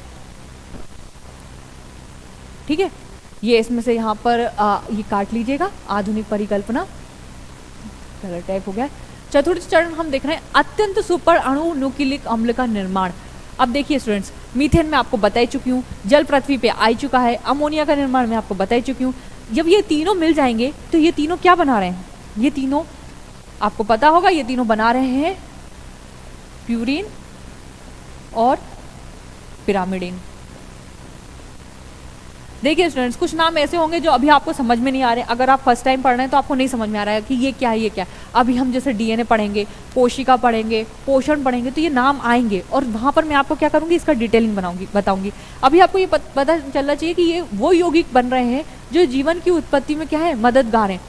ठीक है, ये इसमें से यहाँ पर ये काट लीजिएगा, आधुनिक परिकल्पना, कलर टाइप हो गया। चतुर्थ चरण हम देख रहे हैं अत्यंत सुपर अणु न्यूक्लिक अम्ल का निर्माण। अब देखिए स्टूडेंट्स, मीथेन में आपको बता ही चुकी हूँ, जल पृथ्वी पे आ चुका है, अमोनिया का निर्माण में आपको बता ही चुकी हूँ। जब ये तीनों मिल जाएंगे तो ये तीनों क्या बना रहे हैं, ये तीनों आपको पता होगा, ये तीनों बना रहे हैं प्यूरिन और पिरामिडिन। देखिए स्टूडेंट्स, कुछ नाम ऐसे होंगे जो अभी आपको समझ में नहीं आ रहे, अगर आप फर्स्ट टाइम पढ़ रहे हैं तो आपको नहीं समझ में आ रहा है कि ये क्या है, ये क्या है। अभी हम जैसे डीएनए पढ़ेंगे, कोशिका पढ़ेंगे, पोषण पढ़ेंगे, तो ये नाम आएंगे और वहां पर मैं आपको क्या करूंगी, इसका डिटेलिंग बताऊंगी। अभी आपको ये पता चलना चाहिए कि ये वो यौगिक बन रहे हैं जो जीवन की उत्पत्ति में क्या है, मददगार है।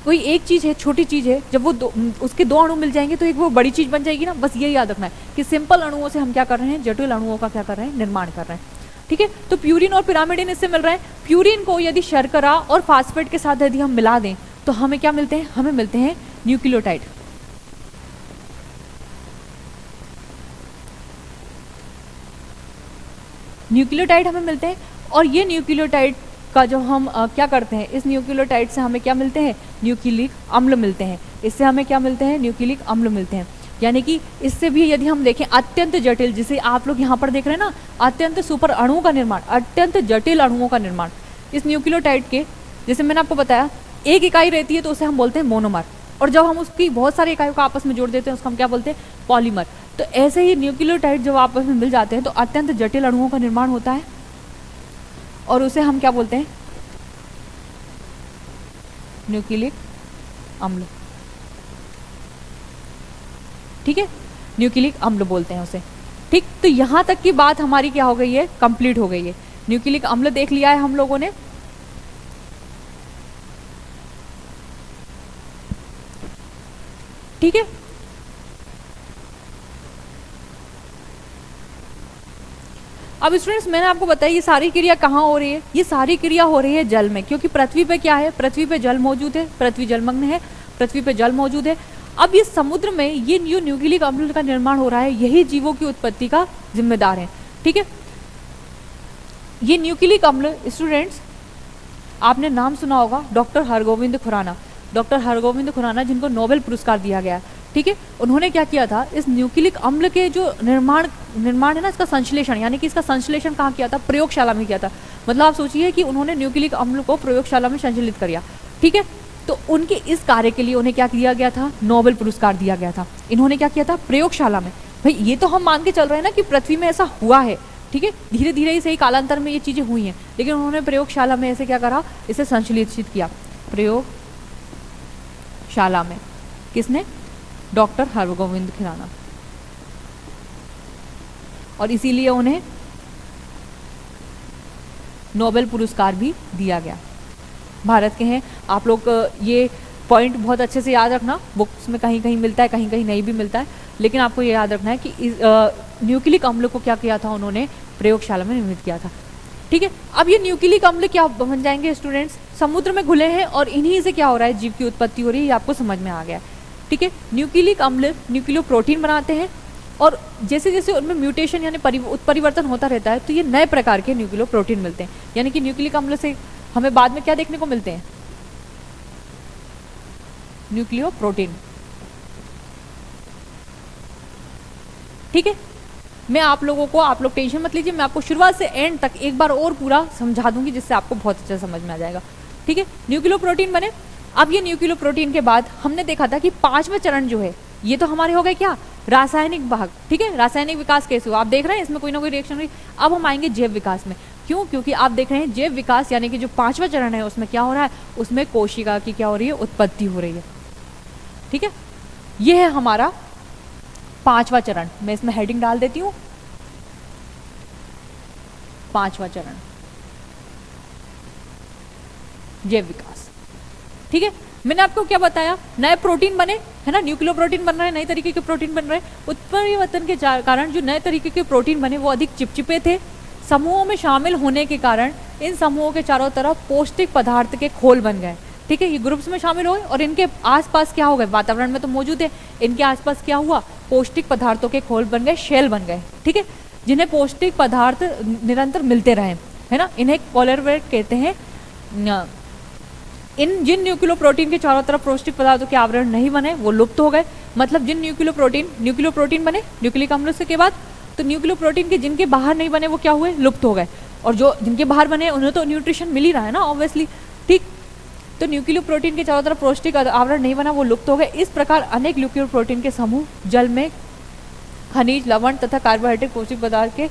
कोई एक चीज है, छोटी चीज है, जब वो उसके दो अणु मिल जाएंगे तो एक वो बड़ी चीज बन जाएगी ना। बस ये याद रखना है कि सिंपल अणुओं से हम क्या कर रहे हैं, जटिल अणुओं का क्या कर रहे हैं, निर्माण कर रहे हैं, ठीक है। तो प्यूरिन और पिरामिडिन इससे मिल रहे हैं। प्यूरिन को यदि शर्करा और फास्फेट के साथ यदि हम मिला दें तो हमें क्या मिलते हैं, हमें मिलते हैं न्यूक्लियोटाइड। न्यूक्लियोटाइड हमें मिलते हैं और ये न्यूक्लियोटाइड का जो हम क्या करते हैं, इस न्यूक्लियोटाइड से हमें क्या मिलते हैं, न्यूक्लिक अम्ल मिलते हैं। इससे हमें क्या मिलते हैं, न्यूक्लिक अम्ल मिलते हैं। यानी कि इससे भी यदि हम देखें अत्यंत जटिल, जिसे आप लोग यहाँ पर देख रहे हैं ना, अत्यंत सुपर अणुओं का निर्माण, अत्यंत जटिल अणुओं का निर्माण इस न्यूक्लियोटाइड के, जैसे मैंने आपको बताया एक इकाई रहती है तो उसे हम बोलते हैं मोनोमर, और जब हम उसकी बहुत सारी इकाइयों को आपस में जोड़ देते हैं उसको हम क्या बोलते हैं, पॉलीमर। तो ऐसे ही न्यूक्लियोटाइड जब आपस में मिल जाते हैं तो अत्यंत जटिल अणुओं का निर्माण होता है और उसे हम क्या बोलते हैं, न्यूक्लिक अम्ल, ठीक है, न्यूक्लिक अम्ल बोलते हैं उसे, ठीक। तो यहां तक की बात हमारी क्या हो गई है, कंप्लीट हो गई है। न्यूक्लिक अम्ल देख लिया है हम लोगों ने, ठीक है। अब स्टूडेंट्स, मैंने आपको बताया ये सारी क्रिया कहाँ हो रही है, ये सारी क्रिया हो रही है जल में, क्योंकि पृथ्वी पे क्या है, पृथ्वी पे जल मौजूद है, पृथ्वी जलमग्न है, पृथ्वी पे जल मौजूद है। अब ये समुद्र में ये न्यूक्लिक अम्ल का निर्माण हो रहा है, यही जीवों की उत्पत्ति का जिम्मेदार है, ठीक है। ये न्यूक्लिक अम्ल स्टूडेंट्स, आपने नाम सुना होगा डॉक्टर हरगोविंद खुराना, डॉक्टर हरगोविंद खुराना जिनको नोबेल पुरस्कार दिया गया, ठीक है। उन्होंने क्या किया था, इस न्यूक्लिक अम्ल के जो निर्माण है ना, इसका संश्लेषण, यानी कि इसका संश्लेषण कहाँ किया था, प्रयोगशाला में किया था। मतलब आप सोचिए कि उन्होंने न्यूक्लिक अम्ल को प्रयोगशाला में संश्लेषित किया, ठीक है। तो उनके इस कार्य के लिए उन्हें क्या किया गया था, नोबेल पुरस्कार दिया गया था। इन्होंने क्या किया था, प्रयोगशाला में। भाई ये तो हम मान के चल रहे हैं ना कि पृथ्वी में ऐसा हुआ है, ठीक है, धीरे धीरे ही सही कालांतर में ये चीजें हुई हैं, लेकिन उन्होंने प्रयोगशाला में ऐसे क्या करा, इसे संश्लेषित किया, प्रयोगशाला में। किसने, डॉक्टर हरगोविंद खुराना, और इसीलिए उन्हें नोबेल पुरस्कार भी दिया गया। भारत के हैं आप लोग, ये पॉइंट बहुत अच्छे से याद रखना, बुक्स में कहीं कहीं मिलता है, कहीं कहीं नहीं भी मिलता है, लेकिन आपको ये याद रखना है कि न्यूक्लिक अम्ल को क्या किया था, उन्होंने प्रयोगशाला में निर्मित किया था, ठीक है। अब ये न्यूक्लिक अम्ल क्या बन जाएंगे स्टूडेंट्स, समुद्र में घुले हैं और इन्हीं से क्या हो रहा है, जीव की उत्पत्ति हो रही है, ये आपको समझ में आ गया, ठीक है। न्यूक्लिक अम्ल न्यूक्लियोप्रोटीन बनाते हैं और जैसे जैसे उनमें म्यूटेशन यानी उत्परिवर्तन होता रहता है तो ये नए प्रकार के न्यूक्लियोप्रोटीन मिलते हैं। यानी कि न्यूक्लिक अम्ल से हमें बाद में क्या देखने को मिलते हैं, न्यूक्लियोप्रोटीन, ठीक है। मैं आप लोगों को, आप लोग टेंशन मत लीजिए, मैं आपको शुरुआत से एंड तक एक बार और पूरा समझा दूंगी जिससे आपको बहुत अच्छा समझ में आ जाएगा, ठीक है। न्यूक्लियोप्रोटीन बने। अब ये न्यूक्लियोप्रोटीन के बाद हमने देखा था कि पांचवा चरण जो है, ये तो हमारे हो गए क्या, रासायनिक भाग, ठीक है। रासायनिक विकास कैसे हुआ आप देख रहे हैं, इसमें कोई ना कोई रिएक्शन हुई। अब हम आएंगे जैव विकास में, क्यों, क्योंकि आप देख रहे हैं जैव विकास यानी कि जो पांचवा चरण है उसमें क्या हो रहा है, उसमें कोशिका की क्या हो रही है, उत्पत्ति हो रही है, ठीक है। ये है हमारा पांचवा चरण। मैं इसमें हेडिंग डाल देती हूँ, 5वां चरण जैव विकास। ठीक है, मैंने आपको क्या बताया, नए प्रोटीन बने, है ना, न्यूक्लियोप्रोटीन बन रहे हैं, नए तरीके के प्रोटीन बन रहे हैं। उत्परिवर्तन के कारण जो नए तरीके के प्रोटीन बने वो अधिक चिपचिपे थे। समूहों में शामिल होने के कारण इन समूहों के चारों तरफ पौष्टिक पदार्थ के खोल बन गए। ठीक है, ये ग्रुप्स में शामिल हुए और इनके आसपास क्या हो गए, वातावरण में तो मौजूद है, इनके आसपास क्या हुआ, पौष्टिक पदार्थों के खोल बन गए, शेल बन गए। ठीक है, जिन्हें पौष्टिक पदार्थ निरंतर मिलते रहे, है ना, इन्हें कोलेरवेट कहते हैं। जिन न्यूक्लियोप्रोटीन के चारों तरफ पौष्टिक पदार्थों के आवरण नहीं बने वो लुप्त हो गए। मतलब जिन न्यूक्लियोप्रोटीन बने न्यूक्लिक अम्ल से के बाद, तो न्यूक्लियोप्रोटीन के जिनके बाहर नहीं बने वो क्या हुए, लुप्त हो गए। और जो जिनके बाहर बने उन्हें तो न्यूट्रिशन मिल ही रहा है ना, ऑब्वियसली। ठीक, तो न्यूक्लियोप्रोटीन के चारों तरफ पौष्टिक आवरण नहीं बना, वो लुप्त हो गए। इस प्रकार अनेक न्यूक्लियोप्रोटीन के समूह जल में खनिज, लवण तथा कार्बोहाइड्रेट पौष्टिक पदार्थ के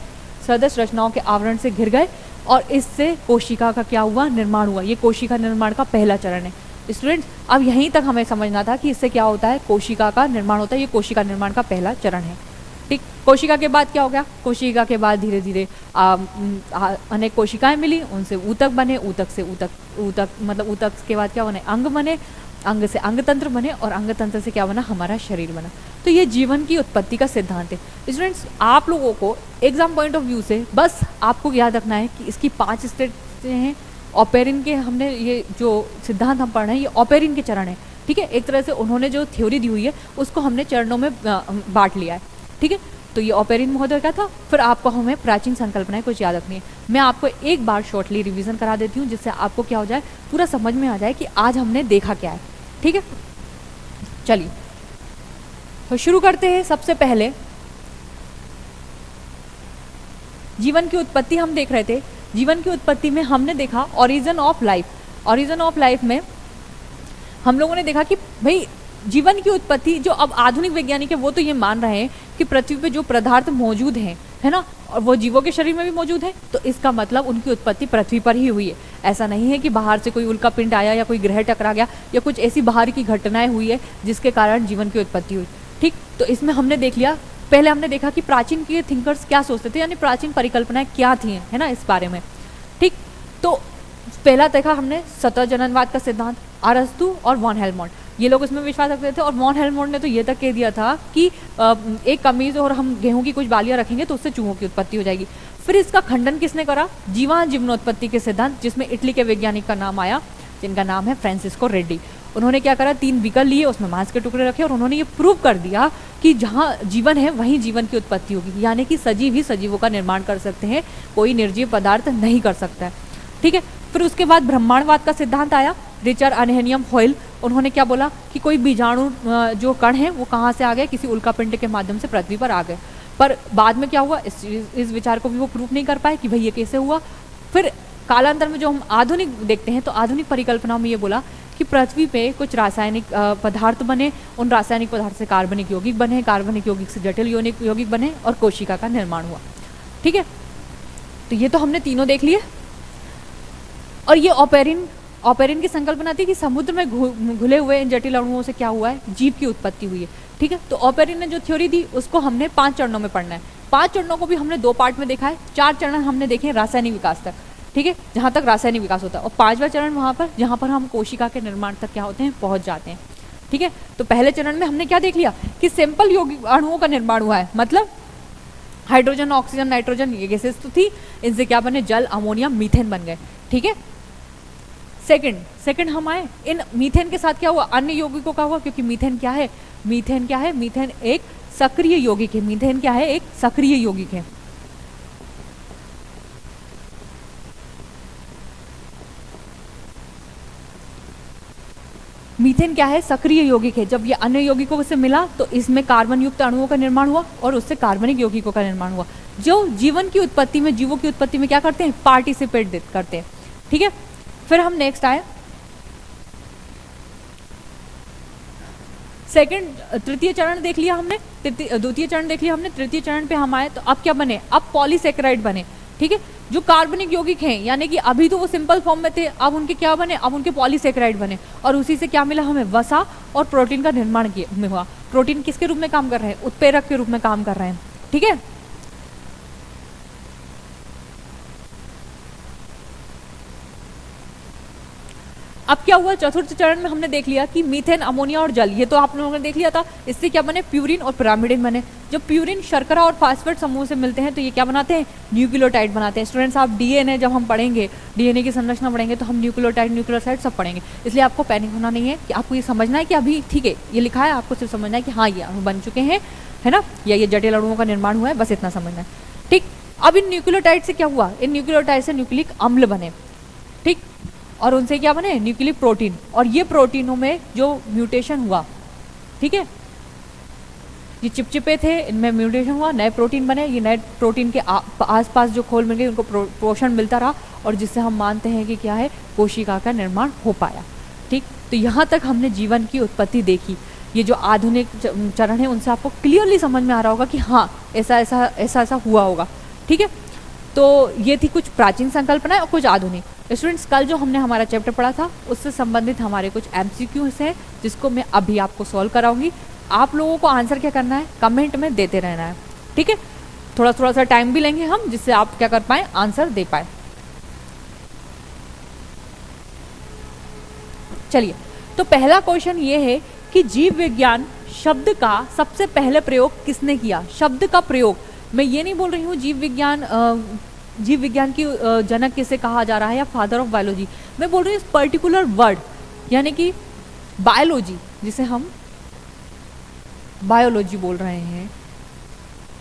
सदस्य रचनाओं के आवरण से घिर गए और इससे कोशिका का क्या हुआ, निर्माण हुआ। ये कोशिका निर्माण का पहला चरण है। स्टूडेंट्स, अब यहीं तक हमें समझना था कि इससे क्या होता है, कोशिका का निर्माण होता है। ये कोशिका निर्माण का पहला चरण है। ठीक, कोशिका के बाद क्या हो गया, कोशिका के बाद धीरे धीरे अनेक कोशिकाएं मिली, उनसे ऊतक बने, ऊतक से ऊतक मतलब ऊतक के बाद क्या बने, अंग बने, अंग से अंग तंत्र बने और अंग तंत्र से क्या बना, हमारा शरीर बना। तो ये जीवन की उत्पत्ति का सिद्धांत है। स्टूडेंट्स, आप लोगों को एग्जाम पॉइंट ऑफ व्यू से बस आपको याद रखना है कि इसकी 5 स्टेज हैं। ऑपेरिन के हमने ये जो सिद्धांत हम पढ़ रहे हैं ये ऑपेरिन के चरण है। ठीक है, एक तरह से उन्होंने जो थ्योरी दी हुई है उसको हमने चरणों में बांट लिया है। ठीक है, तो ये ऑपेरिन महोदय का था। फिर आपको हमें प्राचीन संकल्पनाएं कुछ याद रखनी है। मैं आपको एक बार शॉर्टली रिवीजन करा देती हूँ जिससे आपको क्या हो जाए, पूरा समझ में आ जाए कि आज हमने देखा क्या है। ठीक है, चलिए तो शुरू करते हैं। सबसे पहले जीवन की उत्पत्ति हम देख रहे थे। जीवन की उत्पत्ति में हमने देखा origin of life. Origin of life में हम लोगों ने देखा कि भाई जीवन की उत्पत्ति, जो अब आधुनिक वैज्ञानिक है वो तो ये मान रहे हैं कि पृथ्वी पे जो पदार्थ मौजूद हैं, है ना, और वो जीवों के शरीर में भी मौजूद है, तो इसका मतलब उनकी उत्पत्ति पृथ्वी पर ही हुई है। ऐसा नहीं है कि बाहर से कोई उल्का पिंड आया या कोई ग्रह टकरा गया या कुछ ऐसी बाहर की घटनाएं हुई है जिसके कारण जीवन की उत्पत्ति हुई। ठीक, तो इसमें हमने देख लिया, पहले हमने देखा कि प्राचीन के थिंकर्स क्या सोचते थे, यानी प्राचीन परिकल्पनाएं क्या थी, है ना, इस बारे में। ठीक, तो पहला देखा हमने स्वतः जननवाद का सिद्धांत, अरस्तु और वॉन हेल्मोंट, ये लोग इसमें विश्वास रखते थे। और वॉन हेल्मोंट ने तो ये तक कह दिया था कि एक कमीज और हम गेहूं की कुछ बालियां रखेंगे तो उससे चूहों की उत्पत्ति हो जाएगी। फिर इसका खंडन किसने करा, जीवाणुत्पत्ति के सिद्धांत, जिसमें इटली के वैज्ञानिक का नाम आया जिनका नाम है फ्रांसिस्को रेड्डी। उन्होंने क्या करा, 3 बीकर लिए, उसमें मांस के टुकड़े रखे और उन्होंने ये प्रूव कर दिया कि जहाँ जीवन है वहीं जीवन की उत्पत्ति होगी, यानी कि सजीव ही सजीवों का निर्माण कर सकते हैं, कोई निर्जीव पदार्थ नहीं कर सकता है। ठीक है, फिर उसके बाद ब्रह्मांडवाद का सिद्धांत आया, रिचर्ड अनहेनियम हॉयल। उन्होंने क्या बोला कि कोई बीजाणु जो कण है वो कहाँ से आ गए, किसी उल्कापिंड के माध्यम से पृथ्वी पर आ गए। पर बाद में क्या हुआ, इस विचार को भी वो प्रूफ नहीं कर पाए कि भाई ये कैसे हुआ। फिर कालांतर में जो हम आधुनिक देखते हैं, तो आधुनिक परिकल्पनाओं में ये बोला कि पृथ्वी पे कुछ रासायनिक पदार्थ बने, उन रासायनिक पदार्थ से कार्बनिक यौगिक बने, कार्बनिक यौगिक से जटिल यौगिक बने और कोशिका का निर्माण हुआ। ठीक है, तो ये तो हमने तीनों देख लिए। और ये ऑपेरिन की संकल्पना थी कि समुद्र में घुले हुए इन जटिल अणुओं से क्या हुआ है, जीव की उत्पत्ति हुई है। ठीक है, तो ऑपेरिन ने जो थ्योरी दी उसको हमने 5 चरणों में पढ़ना है। 5 चरणों को भी हमने 2 पार्ट में देखा है। 4 चरण हमने देखे रासायनिक विकास तक, ठीक है, जहाँ तक रासायनिक विकास होता है, और 5वां चरण वहाँ पर जहाँ पर हम कोशिका के निर्माण तक क्या होते हैं, पहुँच जाते हैं। ठीक है, तो पहले चरण में हमने क्या देख लिया कि सिंपल यौगिक अणुओं का निर्माण हुआ है, मतलब हाइड्रोजन, ऑक्सीजन, नाइट्रोजन ये गैसेस तो थी, इनसे क्या बने, जल, अमोनिया, मीथेन बन गए। ठीक है, सेकंड हम आए, इन मीथेन के साथ क्या हुआ, अन्य यौगिकों का हुआ, क्योंकि मीथेन क्या है, मीथेन एक सक्रिय यौगिक है। मीथेन क्या है, एक सक्रिय यौगिक है। मीथेन क्या है, सक्रिय यौगिक है। जब ये अन्य यौगिकों से मिला तो इसमें कार्बन युक्त अणुओं का निर्माण हुआ और उससे कार्बनिक यौगिकों का निर्माण हुआ, जो जीवन की उत्पत्ति में, जीवों की उत्पत्ति में क्या करते हैं, पार्टिसिपेट करते हैं। ठीक है, फिर हम नेक्स्ट आए तृतीय चरण देख लिया हमने, द्वितीय चरण देख लिया हमने, तृतीय चरण पे हम आए तो अब क्या बने, अब पॉलीसेकेराइड बने। ठीक है, जो कार्बनिक यौगिक हैं, यानी कि अभी तो वो सिंपल फॉर्म में थे, अब उनके क्या बने, अब उनके पॉलीसेकेराइड बने, और उसी से क्या मिला हमें, वसा और प्रोटीन का निर्माण हुआ। प्रोटीन किसके रूप में काम कर रहे हैं, उत्प्रेरक के रूप में काम कर रहे हैं। ठीक है, अब क्या हुआ, चतुर्थ चरण में हमने देख लिया कि मीथेन, अमोनिया और जल, ये तो आप लोगों ने देख लिया था। इससे क्या बने, प्यूरिन और पिरामिडिन बने। जब प्यूरिन शर्करा और फास्फेट समूह से मिलते हैं तो ये क्या बनाते हैं, न्यूक्लियोटाइड बनाते हैं। स्टूडेंट्स आप डीएनए जब हम पढ़ेंगे, डीएनए की संरचना पढ़ेंगे तो हम न्यूक्लियोटाइड, न्यूक्लियोसाइड सब पढ़ेंगे, इसलिए आपको पैनिक होना नहीं है। कि आपको ये समझना है कि अभी ठीक है ये लिखा है, आपको सिर्फ समझना है कि हाँ ये अणु बन चुके हैं, है ना, या ये जटिल अणुओं का निर्माण हुआ है, बस इतना समझना है। ठीक, अब इन न्यूक्लियोटाइड से क्या हुआ, इन न्यूक्लियोटाइड से न्यूक्लिक अम्ल बने, ठीक, और उनसे क्या बने, न्यूक्लिक प्रोटीन। और ये प्रोटीनों में जो म्यूटेशन हुआ, ठीक है, ये चिपचिपे थे, इनमें म्यूटेशन हुआ, नए प्रोटीन बने। ये नए प्रोटीन के आसपास जो खोल मिल गए उनको पोषण मिलता रहा, और जिससे हम मानते हैं कि क्या है, कोशिका का निर्माण हो पाया। ठीक, तो यहाँ तक हमने जीवन की उत्पत्ति देखी। ये जो आधुनिक चरण है उनसे आपको क्लियरली समझ में आ रहा होगा कि हाँ ऐसा ऐसा ऐसा ऐसा हुआ होगा। ठीक है, तो ये थी कुछ प्राचीन संकल्पनाएं और कुछ आधुनिक। स्टूडेंट्स कल जो हमने हमारा चैप्टर पढ़ा था उससे संबंधित हमारे कुछ एमसीक्यूज हैं जिसको मैं अभी आपको सॉल्व कराऊंगी। आप लोगों को आंसर क्या करना है, कमेंट में देते रहना है। ठीक है, थोड़ा थोड़ा सा टाइम भी लेंगे हम, जिससे आप क्या कर पाए, आंसर दे पाए। चलिए, तो पहला क्वेश्चन ये है कि जीव विज्ञान शब्द का सबसे पहले प्रयोग किसने किया। शब्द का प्रयोग, मैं ये नहीं बोल रही हूँ जीव विज्ञान की जनक किसे कहा जा रहा है या फादर ऑफ बायोलॉजी, मैं बोल रही हूँ इस पर्टिकुलर वर्ड यानी कि बायोलॉजी, जिसे हम बायोलॉजी बोल रहे हैं,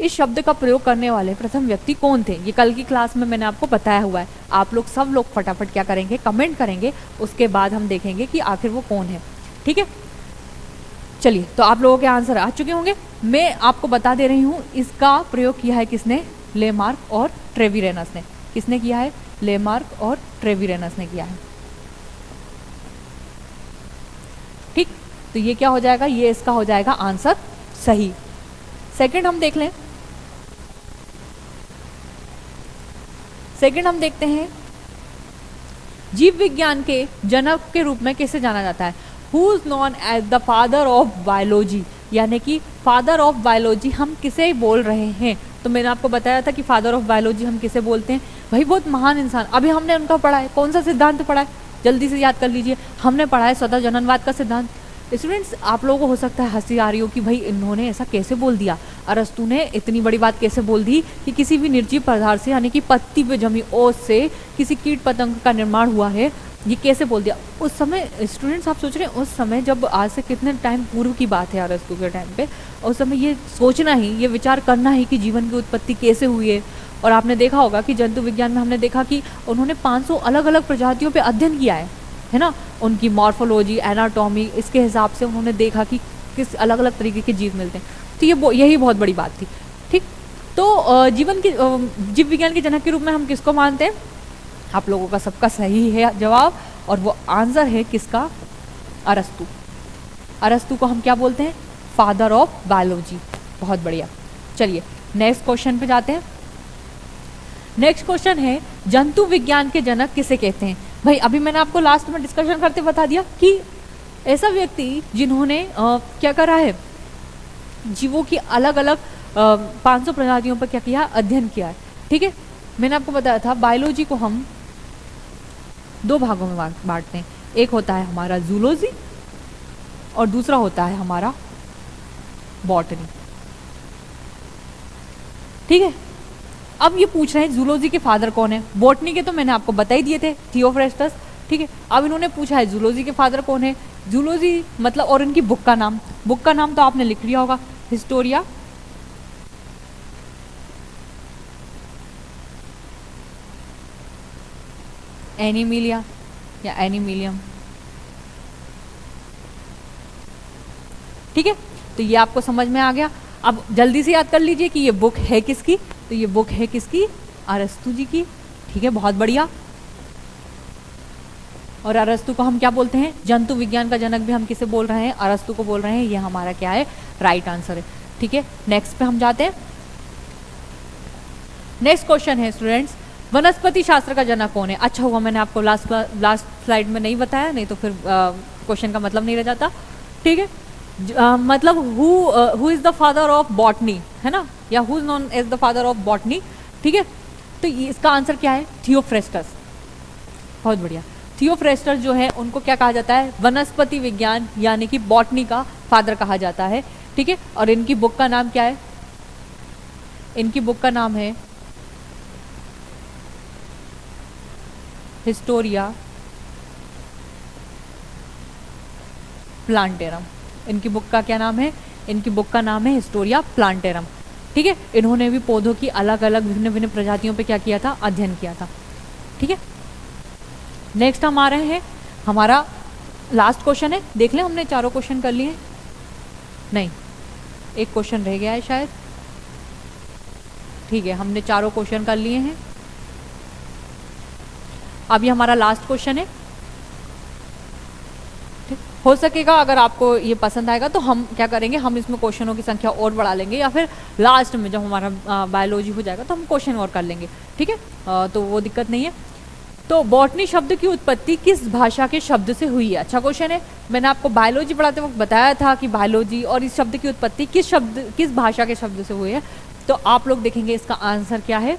इस शब्द का प्रयोग करने वाले प्रथम व्यक्ति कौन थे। ये कल की क्लास में मैंने आपको बताया हुआ है। आप लोग सब लोग फटाफट क्या करेंगे, कमेंट करेंगे, उसके बाद हम देखेंगे कि आखिर वो कौन है। ठीक है, चलिए, तो आप लोगों के आंसर आ चुके होंगे। मैं आपको बता दे रही हूँ इसका प्रयोग किया है किसने, लेमार्क और ट्रेविरेनस ने। किसने किया है, लेमार्क और ट्रेविरेनस ने किया है। ठीक, तो ये क्या हो जाएगा, ये इसका हो जाएगा आंसर सही। सेकंड हम देख लें, सेकंड हम देखते हैं जीव विज्ञान के जनक के रूप में किसे जाना जाता है। Who is known as the father of biology, यानी कि फादर ऑफ बायोलॉजी हम किसे बोल रहे हैं। तो मैंने आपको बताया था कि फादर ऑफ बायोलॉजी हम किसे बोलते हैं, भाई बहुत महान इंसान। अभी हमने उनका पढ़ा है, कौन सा सिद्धांत पढ़ा है, जल्दी से याद कर लीजिए। हमने पढ़ा है स्वतः जननवाद का सिद्धांत। स्टूडेंट्स आप लोगों को हो सकता है हंसी आ रही हो कि भाई इन्होंने ऐसा कैसे बोल दिया, अरस्तु ने इतनी बड़ी बात कैसे बोल दी कि किसी भी निर्जीव पदार्थ से यानी कि पत्ती पे जमी ओस से किसी कीट पतंग का निर्माण हुआ है, ये कैसे बोल दिया। उस समय स्टूडेंट्स आप सोच रहे हैं, उस समय जब आज से कितने टाइम पूर्व की बात है अरस्तु के टाइम पे, उस समय ये सोचना ही, ये विचार करना ही कि जीवन की उत्पत्ति कैसे हुई है। और आपने देखा होगा कि जंतु विज्ञान में हमने देखा कि उन्होंने 500 अलग अलग प्रजातियों पे अध्ययन किया है ना, उनकी मॉर्फोलॉजी, एनाटॉमी, इसके हिसाब से उन्होंने देखा कि किस अलग अलग तरीके के जीव मिलते हैं। तो ये यही बहुत बड़ी बात थी। ठीक, तो जीव विज्ञान के जनक के रूप में हम किसको मानते हैं, आप लोगों का सबका सही है जवाब, और वो आंसर है किसका, अरस्तु। अरस्तु को हम क्या बोलते हैं, फादर ऑफ बायोलॉजी। बहुत बढ़िया। चलिए नेक्स्ट क्वेश्चन पे जाते हैं। नेक्स्ट क्वेश्चन है जंतु विज्ञान के जनक किसे कहते हैं। भाई अभी मैंने आपको लास्ट में डिस्कशन करते बता दिया कि ऐसा व्यक्ति जिन्होंने क्या करा है, जीवों की अलग अलग 500 प्रजातियों पर क्या किया, अध्ययन किया है। ठीक है, मैंने आपको बताया था बायोलॉजी को हम 2 भागों में बांटते हैं। एक होता है हमारा जूलॉजी और दूसरा होता है हमारा बॉटनी। ठीक है, अब ये पूछ रहे हैं जूलॉजी के फादर कौन है। बॉटनी के तो मैंने आपको बता ही दिए थे, थियोफ्रेस्टस। ठीक है, अब इन्होंने पूछा है जूलॉजी के फादर कौन है। जूलॉजी मतलब, और इनकी बुक का नाम तो आपने लिख लिया होगा, हिस्टोरिया एनिमिलिया या एनिमिलियम। ठीक है, तो ये आपको समझ में आ गया। अब जल्दी से याद कर लीजिए कि ये बुक है किसकी, तो ये बुक है किसकी, अरस्तु जी की। ठीक है, बहुत बढ़िया। और अरस्तु को हम क्या बोलते हैं, जंतु विज्ञान का जनक भी हम किसे बोल रहे हैं, अरस्तु को बोल रहे हैं। ये हमारा क्या है, राइट आंसर है। ठीक है, नेक्स्ट पे हम जाते हैं। नेक्स्ट क्वेश्चन है स्टूडेंट्स, वनस्पति शास्त्र का जनक कौन है। अच्छा हुआ मैंने आपको लास्ट स्लाइड में नहीं बताया, नहीं तो फिर क्वेश्चन का मतलब नहीं रह जाता। ठीक है, मतलब who is the father of botany, है ना, या who is known as the father of botany. ठीक है, तो इसका आंसर क्या है, थियोफ्रेस्टस। बहुत बढ़िया। थियोफ्रेस्टर जो है उनको क्या कहा जाता है, वनस्पति विज्ञान यानी कि बॉटनी का फादर कहा जाता है, ठीक है। और इनकी बुक का नाम क्या है, इनकी बुक का नाम है हिस्टोरिया प्लांटेरम। इनकी बुक का क्या नाम है, इनकी बुक का नाम है हिस्टोरिया प्लांटेरम, ठीक है। इन्होंने भी पौधों की अलग अलग भिन्न भिन्न प्रजातियों पे क्या किया था, अध्ययन किया था, ठीक है। नेक्स्ट हम आ रहे हैं, हमारा लास्ट क्वेश्चन है, देख लें हमने चारों क्वेश्चन कर लिए, नहीं एक क्वेश्चन रह गया है शायद, ठीक है हमने चारों क्वेश्चन कर लिए हैं। अभी हमारा लास्ट क्वेश्चन है, ठीक। हो सकेगा अगर आपको ये पसंद आएगा तो हम क्या करेंगे, हम इसमें क्वेश्चनों की संख्या और बढ़ा लेंगे, या फिर लास्ट में जब हमारा बायोलॉजी हो जाएगा तो हम क्वेश्चन और कर लेंगे, ठीक है। तो वो दिक्कत नहीं है। तो बॉटनी शब्द की उत्पत्ति किस भाषा के शब्द से हुई है, अच्छा क्वेश्चन है। मैंने आपको बायोलॉजी पढ़ाते वक्त बताया था कि बायोलॉजी और इस शब्द की उत्पत्ति किस भाषा के शब्द से हुई है। तो आप लोग देखेंगे इसका आंसर क्या है,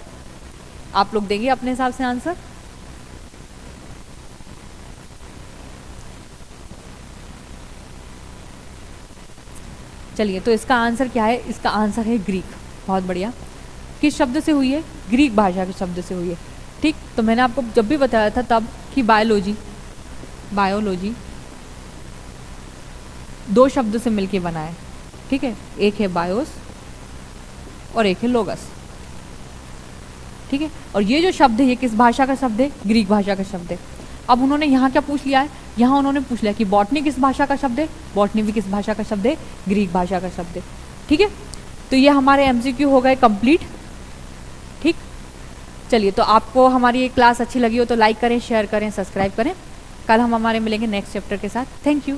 आप लोग देंगे अपने हिसाब से आंसर। चलिए तो इसका आंसर क्या है, इसका आंसर है ग्रीक। बहुत बढ़िया। किस शब्द से हुई है, ग्रीक भाषा के शब्द से हुई है, ठीक। तो मैंने आपको जब भी बताया था तब कि बायोलॉजी दो शब्द से मिलके बना है, ठीक है। एक है बायोस और एक है लोगस, ठीक है। और ये जो शब्द है ये किस भाषा का शब्द है, ग्रीक भाषा का शब्द है। अब उन्होंने यहाँ क्या पूछ लिया है, यहाँ उन्होंने पूछ लिया कि बॉटनी किस भाषा का शब्द है, बॉटनी भी किस भाषा का शब्द है, ग्रीक भाषा का शब्द है, ठीक है। तो ये हमारे एमसीक्यू हो गए कंप्लीट, ठीक। चलिए तो आपको हमारी ये क्लास अच्छी लगी हो तो लाइक करें, शेयर करें, सब्सक्राइब करें। कल हम हमारे मिलेंगे नेक्स्ट चैप्टर के साथ। Thank you.